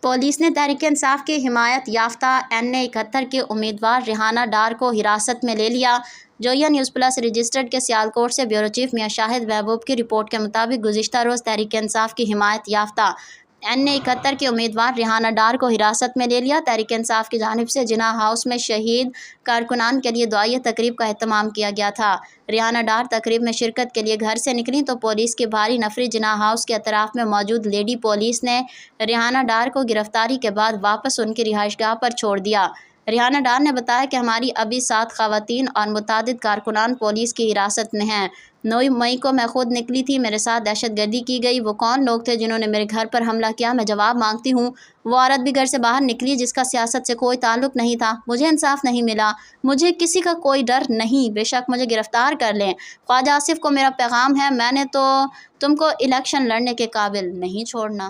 Police نے تحریک انصاف کی حمایت یافتہ NA71 کے امیدوار ریحانہ ڈار کو حراست میں لے لیا۔ جویا نیوز پلس رجسٹرڈ کے سیالکوٹ سے بیورو چیف میاں شاہد محبوب کی رپورٹ کے مطابق گزشتہ روز تحریک انصاف کی حمایت یافتہ NA71 کے امیدوار ریحانہ ڈار کو حراست میں لے لیا۔ تحریک انصاف کی جانب سے جناح ہاؤس میں شہید کارکنان کے لیے دعائیہ تقریب کا اہتمام کیا گیا تھا۔ ریحانہ ڈار تقریب میں شرکت کے لیے گھر سے نکلیں تو پولیس کی بھاری نفری جناح ہاؤس کے اطراف میں موجود لیڈی پولیس نے ریحانہ ڈار کو گرفتاری کے بعد واپس ان کی رہائش گاہ پر چھوڑ دیا۔ ریحانہ ڈار نے بتایا کہ ہماری ابھی 7 خواتین اور متعدد کارکنان پولیس کی حراست میں ہیں۔ 9 مئی کو میں خود نکلی تھی، میرے ساتھ دہشت گردی کی گئی۔ وہ کون لوگ تھے جنہوں نے میرے گھر پر حملہ کیا؟ میں جواب مانگتی ہوں۔ وہ عورت بھی گھر سے باہر نکلی جس کا سیاست سے کوئی تعلق نہیں تھا۔ مجھے انصاف نہیں ملا۔ مجھے کسی کا کوئی ڈر نہیں، بے شک مجھے گرفتار کر لیں۔ خواجہ آصف کو میرا پیغام ہے، میں نے تو تم کو الیکشن لڑنے کے قابل نہیں چھوڑنا۔